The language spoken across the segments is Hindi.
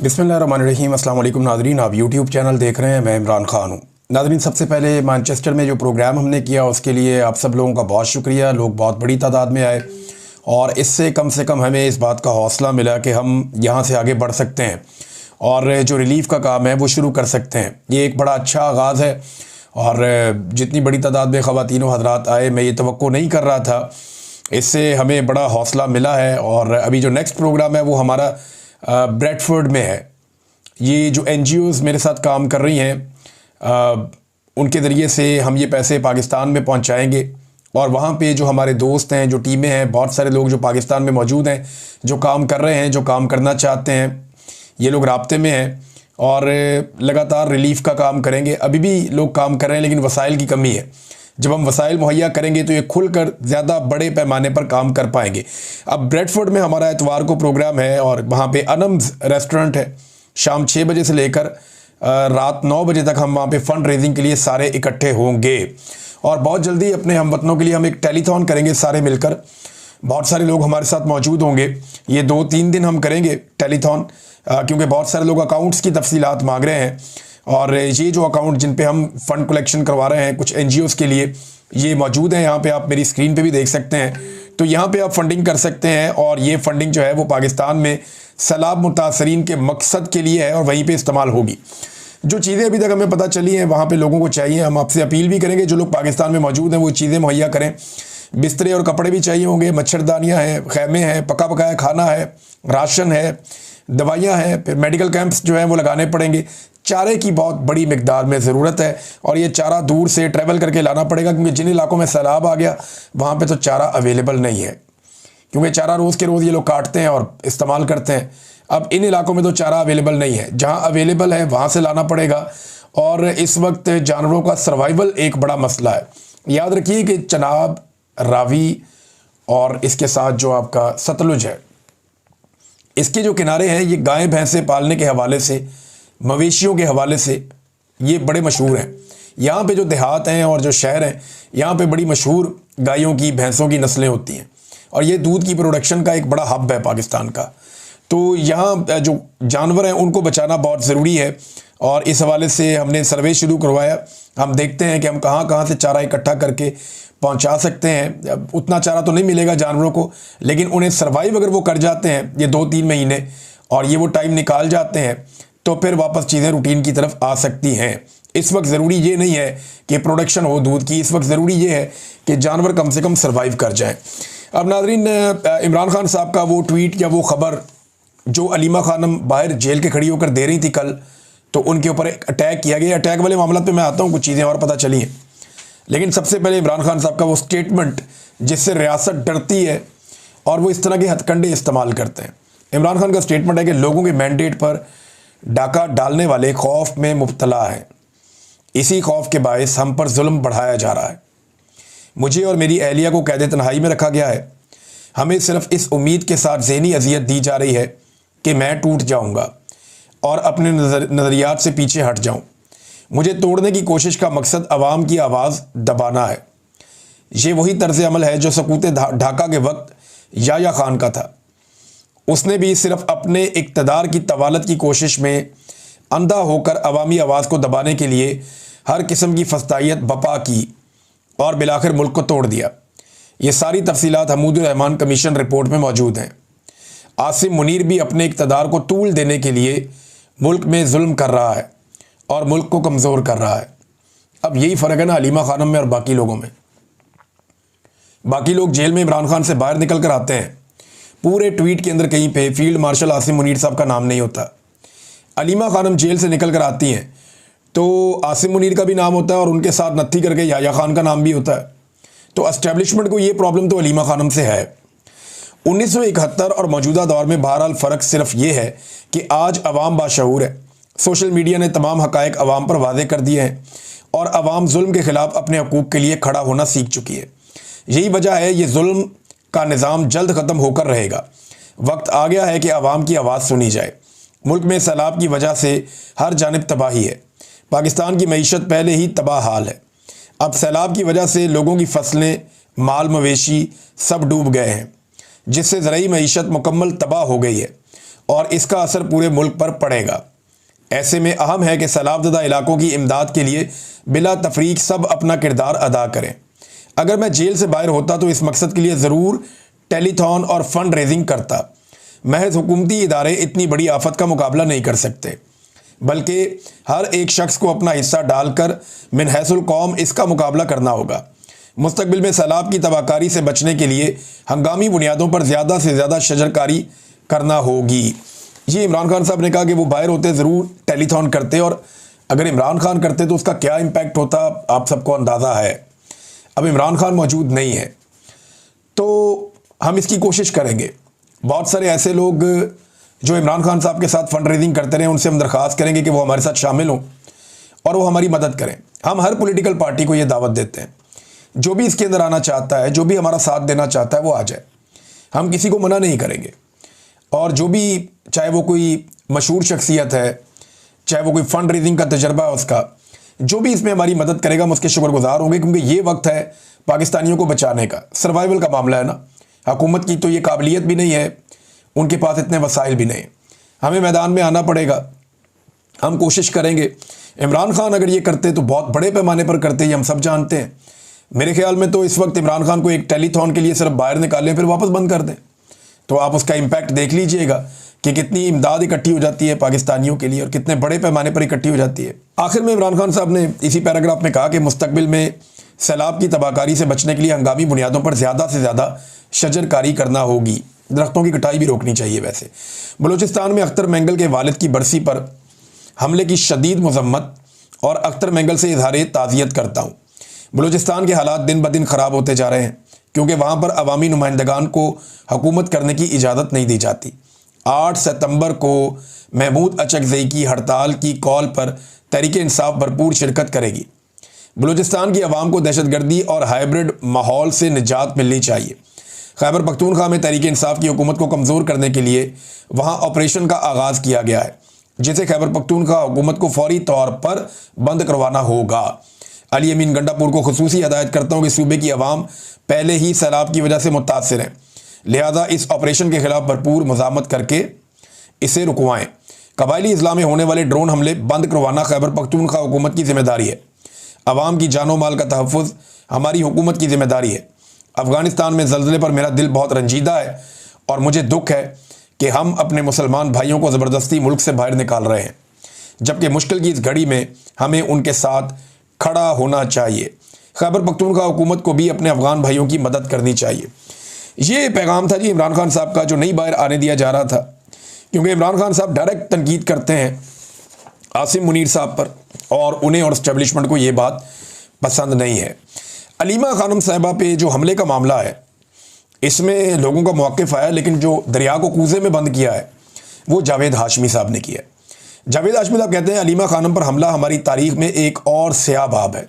बिस्मिल्लाहिर्रहमानिर्रहीम। अस्सलाम वालेकुम नाज़रीन, आप यूट्यूब चैनल देख रहे हैं। मैं इमरान ख़ान हूँ। नाज़रीन, सबसे पहले मैनचेस्टर में जो प्रोग्राम हमने किया उसके लिए आप सब लोगों का बहुत शुक्रिया। लोग बहुत बड़ी तादाद में आए और इससे कम से कम हमें इस बात का हौसला मिला कि हम यहाँ से आगे बढ़ सकते हैं और जो रिलीफ़ का काम है वो शुरू कर सकते हैं। ये एक बड़ा अच्छा आगाज़ है और जितनी बड़ी तादाद में ख़वातीन व हज़रात आए, मैं ये तवक्को नहीं कर रहा था। इससे हमें बड़ा हौसला मिला है। और अभी जो नेक्स्ट प्रोग्राम है वो हमारा ब्रेडफोर्ड में है। ये जो NGOs मेरे साथ काम कर रही हैं, उनके ज़रिए से हम ये पैसे पाकिस्तान में पहुंचाएंगे और वहाँ पे जो हमारे दोस्त हैं, जो टीमें हैं, बहुत सारे लोग जो पाकिस्तान में मौजूद हैं, जो काम कर रहे हैं, जो काम करना चाहते हैं, ये लोग राब्ते में हैं और लगातार रिलीफ़ का काम करेंगे। अभी भी लोग काम कर रहे हैं लेकिन वसाइल की कमी है। जब हम वसाइल मुहैया करेंगे तो ये खुलकर ज़्यादा बड़े पैमाने पर काम कर पाएंगे। अब ब्रेडफोर्ड में हमारा एतवार को प्रोग्राम है और वहाँ पे अनम्स रेस्टोरेंट है। शाम 6 बजे से लेकर रात 9 बजे तक हम वहाँ पे फ़ंड रेजिंग के लिए सारे इकट्ठे होंगे और बहुत जल्दी अपने हमवतनों के लिए हम एक टेलीथॉन करेंगे सारे मिलकर। बहुत सारे लोग हमारे साथ मौजूद होंगे। ये 2-3 दिन हम करेंगे टेलीथॉन, क्योंकि बहुत सारे लोग अकाउंट्स की तफसीलात मांग रहे हैं और ये जो अकाउंट जिन पे हम फ़ंड कलेक्शन करवा रहे हैं कुछ NGOs के लिए, ये मौजूद हैं। यहाँ पे आप मेरी स्क्रीन पे भी देख सकते हैं। तो यहाँ पे आप फंडिंग कर सकते हैं और ये फंडिंग जो है वो पाकिस्तान में सैलाब मुतासरीन के मकसद के लिए है और वहीं पे इस्तेमाल होगी। जो चीज़ें अभी तक हमें पता चली हैं वहाँ पे लोगों को चाहिए। हम आपसे अपील भी करेंगे जो लोग पाकिस्तान में मौजूद हैं वो चीज़ें मुहैया करें। बिस्तरे और कपड़े भी चाहिए होंगे, मच्छरदानियाँ हैं, खैमे हैं, पका पकाया खाना है, राशन है, दवाइयाँ हैं, फिर मेडिकल कैंप्स जो हैं वो लगाने पड़ेंगे। चारे की बहुत बड़ी मिकदार में ज़रूरत है और ये चारा दूर से ट्रैवल करके लाना पड़ेगा, क्योंकि जिन इलाकों में सैलाब आ गया वहाँ पे तो चारा अवेलेबल नहीं है, क्योंकि चारा रोज़ के रोज़ ये लोग काटते हैं और इस्तेमाल करते हैं। अब इन इलाकों में तो चारा अवेलेबल नहीं है, जहाँ अवेलेबल है वहाँ से लाना पड़ेगा। और इस वक्त जानवरों का सर्वाइवल एक बड़ा मसला है। याद रखिए कि चनाब, रावी और इसके साथ जो आपका सतलुज है, इसके जो किनारे हैं ये गाय भैंसे पालने के हवाले से, मवेशियों के हवाले से ये बड़े मशहूर हैं। यहाँ पे जो देहात हैं और जो शहर हैं, यहाँ पे बड़ी मशहूर गायों की, भैंसों की नस्लें होती हैं और ये दूध की प्रोडक्शन का एक बड़ा हब है पाकिस्तान का। तो यहाँ जो जानवर हैं उनको बचाना बहुत ज़रूरी है और इस हवाले से हमने सर्वे शुरू करवाया। हम देखते हैं कि हम कहाँ कहाँ से चारा इकट्ठा करके पहुँचा सकते हैं। उतना चारा तो नहीं मिलेगा जानवरों को, लेकिन उन्हें सर्वाइव अगर वो कर जाते हैं ये 2-3 महीने और ये वो टाइम निकाल जाते हैं तो फिर वापस चीज़ें रूटीन की तरफ आ सकती हैं। इस वक्त ज़रूरी ये नहीं है कि प्रोडक्शन हो दूध की, इस वक्त ज़रूरी ये है कि जानवर कम से कम सर्वाइव कर जाएं। अब नाज़रीन, इमरान खान साहब का वो ट्वीट या वो ख़बर जो अलीमा खानम बाहर जेल के खड़ी होकर दे रही थी कल, तो उनके ऊपर एक अटैक किया गया। अटैक वाले मामला पे मैं आता हूँ, कुछ चीज़ें और पता चली हैं। लेकिन सबसे पहले इमरान खान साहब का वो स्टेटमेंट जिससे रियासत डरती है और वो इस तरह के हथकंडे इस्तेमाल करते हैं। इमरान खान का स्टेटमेंट है कि लोगों के मैंडेट पर डाका डालने वाले खौफ में मुब्तला हैं। इसी खौफ के बायस हम पर जुल्म बढ़ाया जा रहा है। मुझे और मेरी अहलिया को कैद तन्हाई में रखा गया है। हमें सिर्फ इस उम्मीद के साथ ज़हनी अजियत दी जा रही है कि मैं टूट जाऊंगा और अपने नज़रियात से पीछे हट जाऊं। मुझे तोड़ने की कोशिश का मकसद अवाम की आवाज़ दबाना है। ये वही तर्ज अमल है जो सकूत ढाका के वक्त याया खान का था। उसने भी सिर्फ अपने इक़्तिदार की तवालत की कोशिश में अंधा होकर अवामी आवाज़ को दबाने के लिए हर किस्म की फस्तायत बपा की और बिलाखिर मुल्क को तोड़ दिया। ये सारी तफसीलात हमूदुर रहमान कमीशन रिपोर्ट में मौजूद हैं। आसिम मुनीर भी अपने इक़्तिदार को तूल देने के लिए मुल्क में जुल्म कर रहा है और मुल्क को कमज़ोर कर रहा है। अब यही फ़र्क है ना अलीमा खानम में और बाकी लोगों में। बाकी लोग जेल में इमरान खान से बाहर निकल कर आते हैं, पूरे ट्वीट के अंदर कहीं पे फील्ड मार्शल आसिम मुनीर साहब का नाम नहीं होता। अलीमा खानम जेल से निकल कर आती हैं तो आसिम मुनीर का भी नाम होता है और उनके साथ नत्थी करके याया खान का नाम भी होता है। तो एस्टेब्लिशमेंट को ये प्रॉब्लम तो अलीमा खानम से है। 1971 और मौजूदा दौर में बहरहाल फ़र्क सिर्फ ये है कि आज अवाम बाशऊर है। सोशल मीडिया ने तमाम हक़ाइक़ अवाम पर वाज़े कर दिए हैं और अवाम जुल्म के ख़िलाफ़ अपने हकूक़ के लिए खड़ा होना सीख चुकी है। यही वजह है ये जुल्म का निज़ाम जल्द ख़त्म होकर रहेगा। वक्त आ गया है कि अवाम की आवाज़ सुनी जाए। मुल्क में सैलाब की वजह से हर जानिब तबाही है। पाकिस्तान की मईशत पहले ही तबाह हाल है। अब सैलाब की वजह से लोगों की फसलें, माल मवेशी सब डूब गए हैं, जिससे ज़रूरी मईशत मुकम्मल तबाह हो गई है और इसका असर पूरे मुल्क पर पड़ेगा। ऐसे में अहम है कि सैलाबज़दा इलाकों की इमदाद के लिए बिला तफरीक सब अपना किरदार अदा करें। अगर मैं जेल से बाहर होता तो इस मकसद के लिए ज़रूर टेलीथॉन और फंड रेजिंग करता। महज हुकूमती इदारे इतनी बड़ी आफत का मुकाबला नहीं कर सकते, बल्कि हर एक शख्स को अपना हिस्सा डालकर मिन हैसुल कौम इसका मुकाबला करना होगा। मुस्तकबिल में सैलाब की तबाहकारी से बचने के लिए हंगामी बुनियादों पर ज़्यादा से ज़्यादा शजरकारी करना होगी। ये इमरान खान साहब ने कहा कि वो बाहर होते ज़रूर टेलीथॉन करते, और अगर इमरान खान करते तो उसका क्या इम्पैक्ट होता आप सबको अंदाज़ा है। अब इमरान खान मौजूद नहीं है तो हम इसकी कोशिश करेंगे। बहुत सारे ऐसे लोग जो इमरान खान साहब के साथ फंड रेजिंग करते रहे, उनसे हम दरख्वास्त करेंगे कि वो हमारे साथ शामिल हों और वो हमारी मदद करें। हम हर पॉलिटिकल पार्टी को ये दावत देते हैं, जो भी इसके अंदर आना चाहता है, जो भी हमारा साथ देना चाहता है वो आ जाए, हम किसी को मना नहीं करेंगे। और जो भी, चाहे वो कोई मशहूर शख्सियत है, चाहे वो कोई फंड रेजिंग का तजर्बा है उसका, जो भी इसमें हमारी मदद करेगा हम उसके शुक्रगुजार होंगे, क्योंकि ये वक्त है पाकिस्तानियों को बचाने का। सर्वाइवल का मामला है ना, हुकूमत की तो ये काबिलियत भी नहीं है, उनके पास इतने वसाइल भी नहीं। हमें मैदान में आना पड़ेगा, हम कोशिश करेंगे। इमरान खान अगर ये करते तो बहुत बड़े पैमाने पर करते, ये हम सब जानते हैं। मेरे ख्याल में तो इस वक्त इमरान खान को एक टेलीथॉन के लिए सिर्फ बाहर निकालें फिर वापस बंद कर दें, तो आप उसका इम्पैक्ट देख लीजिएगा कि कितनी इमदाद इकट्ठी हो जाती है पाकिस्तानियों के लिए और कितने बड़े पैमाने पर इकट्ठी हो जाती है। आखिर में इमरान खान साहब ने इसी पैराग्राफ में कहा कि मुस्तकबिल में सैलाब की तबाहकारी से बचने के लिए हंगामी बुनियादों पर ज़्यादा से ज़्यादा शजरकारी करना होगी। दरख्तों की कटाई भी रोकनी चाहिए। वैसे बलूचिस्तान में अख्तर मेंगल के वालिद की बरसी पर हमले की शदीद मजम्मत और अख्तर मेंगल से इजहार ताज़ियत करता हूँ। बलूचिस्तान के हालात दिन ब दिन ख़राब होते जा रहे हैं क्योंकि वहाँ पर अवामी नुमाइंदगान को हुकूमत करने की इजाज़त नहीं दी जाती। 8 सितंबर को महमूद अचकज़ई की हड़ताल की कॉल पर तहरीक इंसाफ भरपूर शिरकत करेगी। बलूचिस्तान की आवाम को दहशतगर्दी और हाइब्रिड माहौल से निजात मिलनी चाहिए। खैबर पख्तूनख्वा में तहरीक इंसाफ की हुकूमत को कमज़ोर करने के लिए वहाँ ऑपरेशन का आगाज़ किया गया है, जिसे खैबर पख्तूनख्वा हुकूमत को फौरी तौर पर बंद करवाना होगा। अली अमीन गंडापुर को खुसूसी हदायत करता हूँ कि सूबे की आवाम पहले ही सैलाब की वजह से मुतासर है, लिहाजा इस ऑपरेशन के खिलाफ भरपूर मज़ामत करके इसे रुकवाएँ। कबायली इस्लाम में होने वाले ड्रोन हमले बंद करवाना खैबर पख्तूनख्वा हुकूमत की जिम्मेदारी है। आवाम की जानो माल का तहफ़्फ़ुज़ हमारी हुकूमत की जिम्मेदारी है। अफ़गानिस्तान में ज़ल्ज़ले पर मेरा दिल बहुत रंजीदा है और मुझे दुख है कि हम अपने मुसलमान भाइयों को ज़बरदस्ती मुल्क से बाहर निकाल रहे हैं, जबकि मुश्किल की इस घड़ी में हमें उनके साथ खड़ा होना चाहिए। खैबर पख्तूनख्वा हुकूमत को भी अपने अफ़गान भाइयों की मदद करनी चाहिए। ये पैगाम था जी इमरान खान साहब का, जो नहीं बाहर आने दिया जा रहा था, क्योंकि इमरान खान साहब डायरेक्ट तनकीद करते हैं आसिम मुनीर साहब पर और उन्हें और इस्टेब्लिशमेंट को ये बात पसंद नहीं है। अलीमा खानम साहिबा पे जो हमले का मामला है, इसमें लोगों का मौक़िफ़ आया, लेकिन जो दरिया को कूज़े में बंद किया है वो जावेद हाशमी साहब ने किया है। जावेद हाशमी साहब कहते हैं अलीमा खानम पर हमला हमारी तारीख़ में एक और स्याह बाब है।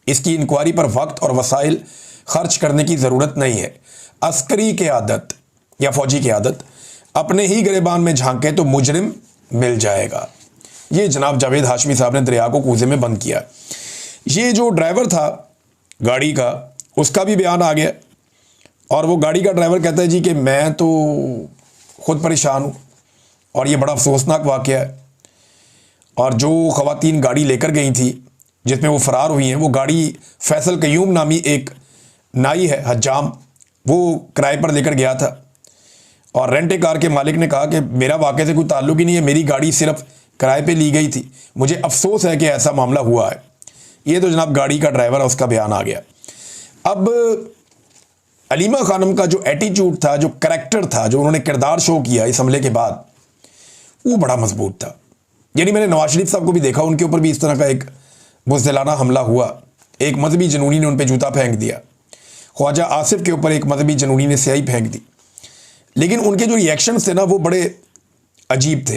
इसकी इंक्वायरी पर वक्त और वसाइल खर्च करने की ज़रूरत नहीं है। अस्करी क़यादत या फ़ौजी क़यादत अपने ही गिरेबान में झांके तो मुजरिम मिल जाएगा। ये जनाब जावेद हाशमी साहब ने दरिया को कूज़े में बंद किया। ये जो ड्राइवर था गाड़ी का, उसका भी बयान आ गया और वो गाड़ी का ड्राइवर कहता है जी कि मैं तो ख़ुद परेशान हूँ और ये बड़ा अफसोसनाक वाक़या है। और जो ख़वातीन गाड़ी लेकर गई थी जिसमें वो फ़रार हुई हैं, वो गाड़ी फैसल कयूम नामी एक नाई है हज्जाम, वो किराए पर लेकर गया था और रेंट ए कार के मालिक ने कहा कि मेरा वाक़े से कोई ताल्लुक़ ही नहीं है, मेरी गाड़ी सिर्फ किराए पे ली गई थी, मुझे अफसोस है कि ऐसा मामला हुआ है। ये तो जनाब गाड़ी का ड्राइवर है, उसका बयान आ गया। अब अलीमा खानम का जो एटीट्यूड था, जो करैक्टर था, जो उन्होंने किरदार शो किया इस हमले के बाद, वो बड़ा मजबूत था। यानी मैंने नवाज शरीफ साहब को भी देखा, उनके ऊपर भी इस तरह का एक बुज़दिलाना हमला हुआ, एक मजहबी जनूनी ने उन पर जूता फेंक दिया। ख्वाजा आसिफ के ऊपर एक मजहबी जनूनी ने स्याही फेंक दी, लेकिन उनके जो रिएक्शंस थे ना वो बड़े अजीब थे।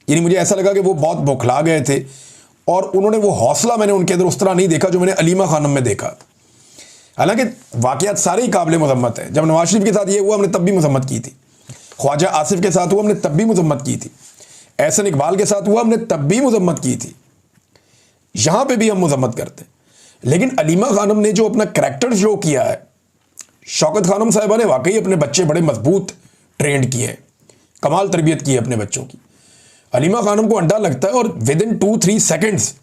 यानी मुझे ऐसा लगा कि वो बहुत बौखला गए थे और उन्होंने वो हौसला मैंने उनके अंदर उस तरह नहीं देखा जो मैंने अलीमा खानम में देखा। हालांकि वाक़यात सारे ही काबिल मज़म्मत हैं। जब नवाज शरीफ के साथ ये हुआ हमने तब भी मज़म्मत की थी, ख्वाजा आसिफ के साथ हुआ हमने तब भी मज़म्मत की थी, एहसन इकबाल के साथ हुआ हमने तब भी मज़म्मत की थी, यहाँ पे भी हम मज़म्मत करते हैं। लेकिन अलीमा खानम ने जो अपना करैक्टर शो किया है, शौकत खानम साहिबा ने वाकई अपने बच्चे बड़े मजबूत ट्रेंड किए हैं, कमाल तरबियत की है अपने बच्चों की। अलीमा खानम को अंडा लगता है और विद इन 2-3 सेकेंड्स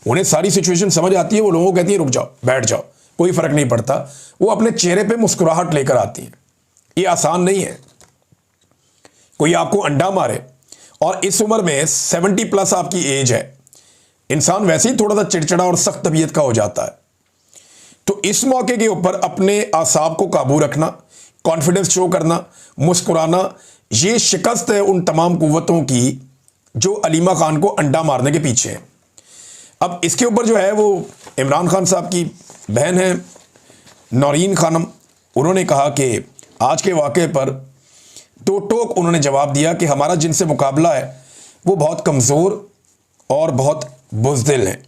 उन्हें सारी सिचुएशन समझ आती है। वो लोगों को कहती है रुक जाओ, बैठ जाओ, कोई फर्क नहीं पड़ता। वो अपने चेहरे पे मुस्कुराहट लेकर आती है। ये आसान नहीं है कोई आपको अंडा मारे, और इस उम्र में 70+ आपकी एज है, इंसान वैसे ही थोड़ा सा चिड़चिड़ा और सख्त तबीयत का हो जाता है। तो इस मौके के ऊपर अपने आसाब को काबू रखना, कॉन्फिडेंस शो करना, मुस्कुराना, ये शिकस्त है उन तमाम कुव्वतों की जो अलीमा खान को अंडा मारने के पीछे है। अब इसके ऊपर जो है वो इमरान खान साहब की बहन है नौरीन खानम, उन्होंने कहा कि आज के वाक़े पर दो टोक उन्होंने जवाब दिया कि हमारा जिनसे मुकाबला है वो बहुत कमज़ोर और बहुत बुज़दिल हैं।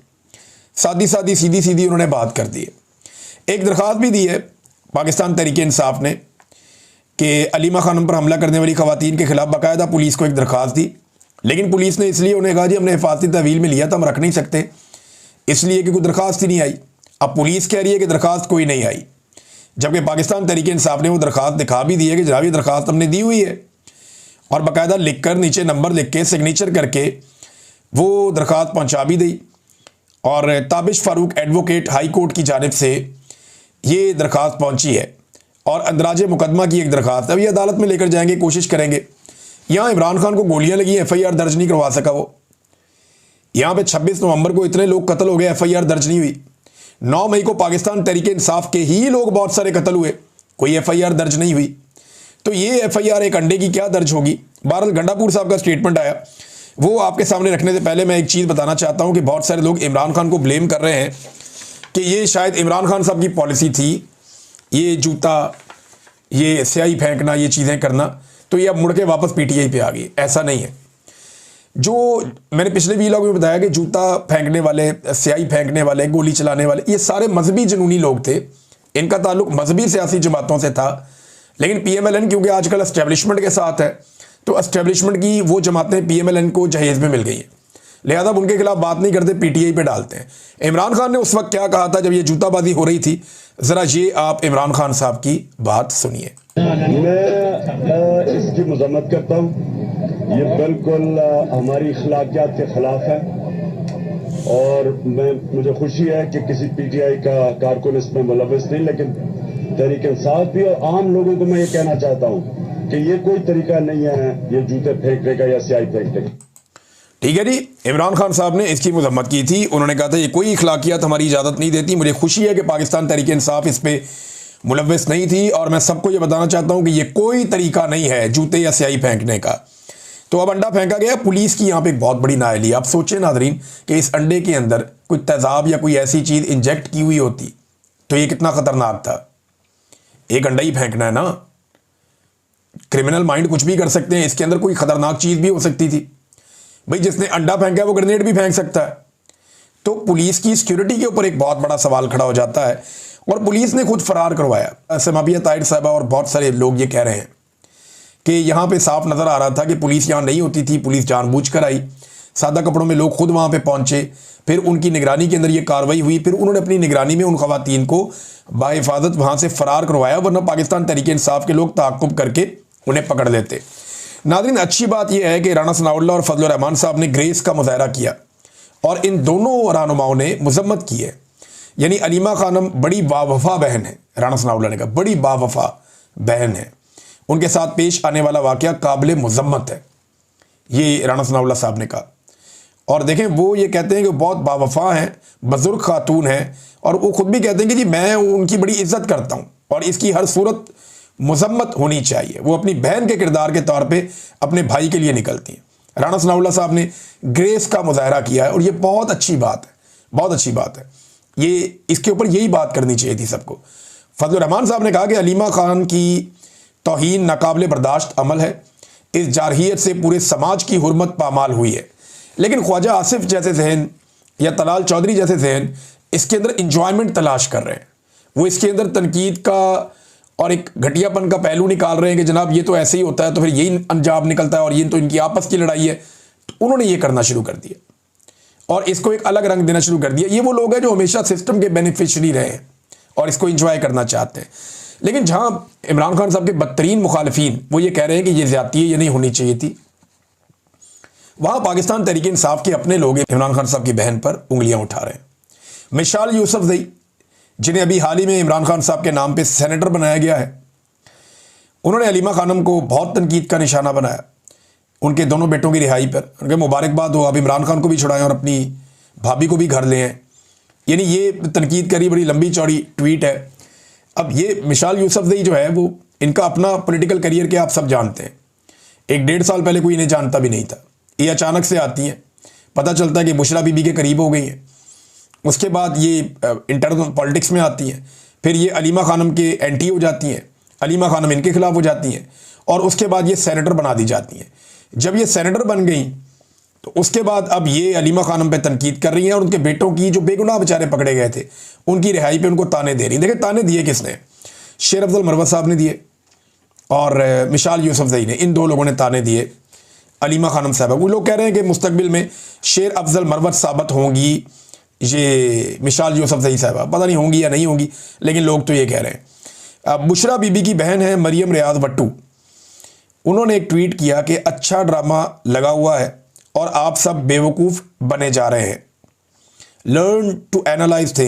सादी सादी सीधी सीधी उन्होंने बात कर दी है। एक दरख्वास्त भी दी है पाकिस्तान तहरीक इंसाफ ने कि अलीमा खानम पर हमला करने वाली ख़वातीन के ख़िलाफ़ बाकायदा पुलिस को एक दरख्वास्त दी, लेकिन पुलिस ने इसलिए उन्हें कहा जी हमने हिफाजती तहवील में लिया था, हम रख नहीं सकते, इसलिए कि कोई दरख्वास्त ही नहीं आई। अब पुलिस कह रही है कि दरख्वास्त कोई नहीं आई, जबकि पाकिस्तान तहरीक इंसाफ ने वो दरख्वास्त दिखा भी दी है कि जनाब ये दरख्वास्त हमने दी हुई है, और बाकायदा लिख कर नीचे नंबर लिख के सिग्नेचर करके वो दरख्वास्त पहुंचा भी दी। और Tabish Farooq advocate high court की जानिब से ये दरख्वास्त पहुंची है और अंदराज मुकदमा की एक दरख्वास्त अभी अदालत में लेकर जाएंगे, कोशिश करेंगे। यहाँ इमरान खान को गोलियां लगी, FIR दर्ज नहीं करवा सका वो। यहाँ पे 26 नवंबर को इतने लोग कत्ल हो गए, FIR दर्ज नहीं हुई। 9 मई को पाकिस्तान तहरीक इंसाफ के ही लोग बहुत सारे कत्ल हुए, कोई FIR दर्ज नहीं हुई। तो ये FIR एक अंडे की क्या दर्ज होगी। बहरहाल गंडापुर साहब का स्टेटमेंट आया, वो आपके सामने रखने से पहले मैं एक चीज़ बताना चाहता हूँ कि बहुत सारे लोग इमरान खान को ब्लेम कर रहे हैं कि ये शायद इमरान खान साहब की पॉलिसी थी, ये जूता, ये स्याही फेंकना, ये चीज़ें करना, तो ये अब मुड़ के वापस PTI पे आ गई। ऐसा नहीं है। जो मैंने पिछले वीलॉग में बताया कि जूता फेंकने वाले, स्याही फेंकने वाले, गोली चलाने वाले, ये सारे मजहबी जुनूनी लोग थे, इनका ताल्लुक मजहबी सियासी जमातों से था। लेकिन PMLN क्योंकि आजकल एस्टेब्लिशमेंट के साथ है, तो एस्टेब्लिशमेंट की वो जमातें PMLN को जहेज़ में मिल गई हैं, लिहाजा उनके खिलाफ बात नहीं करते, PTI पे डालते हैं। इमरान खान ने उस वक्त क्या कहा था जब ये जूताबाजी हो रही थी, ज़रा ये आप इमरान खान साहब की बात सुनिए। मैं इसकी मजम्मत करता हूँ, ये बिल्कुल हमारी अखलाकियात के खिलाफ है, और मुझे खुशी है कि किसी PTI का कारकुन इसमें मुलविस नहीं, लेकिन तहरीक इंसाफ भी और आम लोगों को मैं ये कहना चाहता हूँ कि ये कोई तरीका नहीं है ये जूते फेंकने का या स्याही फेंकने का। ठीक है जी, इमरान खान साहब ने इसकी मजम्मत की थी। उन्होंने कहा था ये कोई अखलाकियात हमारी इजाज़त नहीं देती। मुझे खुशी है कि पाकिस्तान तहरीक इंसाफ इस पर मुलविस नहीं थी, और मैं सबको ये बताना चाहता हूँ कि ये कोई तरीका नहीं है जूते या स्याही फेंकने का। तो अब अंडा फेंका गया, पुलिस की यहाँ पे एक बहुत बड़ी नाअहली। आप सोचें नाज़रीन कि इस अंडे के अंदर कोई तेज़ाब या कोई ऐसी चीज़ इंजेक्ट की हुई होती तो ये कितना ख़तरनाक था। एक अंडा ही फेंकना है ना, क्रिमिनल माइंड कुछ भी कर सकते हैं, इसके अंदर कोई ख़तरनाक चीज़ भी हो सकती थी। भाई जिसने अंडा फेंका है वो ग्रेनेड भी फेंक सकता है। तो पुलिस की सिक्योरिटी के ऊपर एक बहुत बड़ा सवाल खड़ा हो जाता है, और पुलिस ने खुद फरार करवाया। समाबिया ताहिर साहबा और बहुत सारे लोग ये कह रहे हैं कि यहाँ पे साफ नज़र आ रहा था कि पुलिस यहाँ नहीं होती थी, पुलिस जानबूझकर आई, सादा कपड़ों में लोग खुद वहाँ पे पहुँचे, फिर उनकी निगरानी के अंदर ये कार्रवाई हुई, फिर उन्होंने अपनी निगरानी में उन ख़वातीन को बाहिफाजत वहाँ से फ़रार करवाया, वरना पाकिस्तान तहरीक इंसाफ के लोग ताक़ुब करके उन्हें पकड़ लेते। नाज़रीन अच्छी बात यह है कि राना सनाउल्लाह और फजलुर रहमान साहब ने ग्रेस का मुजाहरा किया, और इन दोनों रहनुमाओं ने मजम्मत की है। यानी अलीमा खानम बड़ी बावफा बहन है, राना सनाउल्लाह ने कहा बड़ी बावफा बहन है, उनके साथ पेश आने वाला वाक़या काबिल मजम्मत है, ये राना सनाउल्लाह साहब ने कहा। और देखें वो ये कहते हैं कि बहुत बावफा हैं, बुजुर्ग खातून हैं, और वो खुद भी कहते हैं कि जी मैं उनकी बड़ी इज्जत करता हूँ और इसकी हर सूरत मजम्मत होनी चाहिए। वो अपनी बहन के किरदार के तौर पे अपने भाई के लिए निकलती हैं। राना सनाउल्लाह साहब ने ग्रेस का मुजाहरा किया है, और ये बहुत अच्छी बात है, बहुत अच्छी बात है। ये इसके ऊपर यही बात करनी चाहिए थी सबको। फजलुर रहमान साहब ने कहा कि अलीमा खान की तौहीन नाकाबिल बर्दाश्त अमल है, इस जारहियत से पूरे समाज की हुर्मत पामाल हुई है। लेकिन ख्वाजा आसिफ जैसे जहन या तलाल चौधरी जैसे जहन इसके अंदर इंजॉयमेंट तलाश कर रहे हैं, वो इसके अंदर तनकीद का और एक घटियापन का पहलू निकाल रहे हैं कि जनाब ये तो ऐसे ही होता है, तो फिर यही अंजाम निकलता है, और ये तो इनकी आपस की लड़ाई है। तो उन्होंने ये करना शुरू कर दिया और इसको एक अलग रंग देना शुरू कर दिया। ये वो लोग हैं जो हमेशा सिस्टम के बेनिफिशरी रहे हैं और इसको इंजॉय करना चाहते हैं। लेकिन जहां इमरान खान साहब के बदतरीन मुखालिफिन वो ये कह रहे हैं कि ये ज्यादती है, ये नहीं होनी चाहिए थी, वहां पाकिस्तान तहरीक इंसाफ के अपने लोग इमरान खान साहब की बहन पर उंगलियां उठा रहे हैं। मिसाल यूसुफजई, जिन्हें अभी हाल ही में इमरान खान साहब के नाम पे सेनेटर बनाया गया है, उन्होंने हलीमा खानम को बहुत तनकीद का निशाना बनाया उनके दोनों बेटों की रिहाई पर। उनके मुबारकबाद हो, अब इमरान खान को भी छुड़ाएं और अपनी भाभी को भी घर ले आए, यानी ये तनकीद करी, बड़ी लंबी चौड़ी ट्वीट है। अब ये मिसाल यूसुफजई जो है वो इनका अपना पॉलिटिकल करियर के आप सब जानते हैं, 1-1.5 साल पहले कोई इन्हें जानता भी नहीं था, ये अचानक से आती हैं, पता चलता है कि बुशरा बीबी के करीब हो गई हैं, उसके बाद ये इंटरनल पॉलिटिक्स में आती हैं, फिर ये हलीमा खानम के एंटी हो जाती हैं, हलीमा खानम इनके खिलाफ हो जाती हैं, और उसके बाद ये सेनेटर बना दी जाती हैं। जब ये सेनेटर बन गई तो उसके बाद अब ये हलीमा खानम पे तनकीद कर रही हैं और उनके बेटों की, जो बेगुनाह बेचारे पकड़े गए थे, उनकी रिहाई पे उनको ताने दे रही हैं। देखिए ताने दिए किसने, शेर अफजल मरवत साहब ने दिए और मिसाल यूसुफजई ने, इन दो लोगों ने ताने दिए हलीमा खानम साहब। वो लोग कह रहे हैं कि मुस्तकबिल में शेर अफजल मरवत साबित होंगी ये मिसाल यूसुफजई साहबा, पता नहीं होंगी या नहीं होंगी, लेकिन लोग तो ये कह रहे हैं। अब बुशरा बीबी की बहन है मरियम रियाज भट्टू, उन्होंने एक ट्वीट किया कि अच्छा ड्रामा लगा हुआ है और आप सब बेवकूफ़ बने जा रहे हैं, लर्न टू एनालाइज थिंग्स।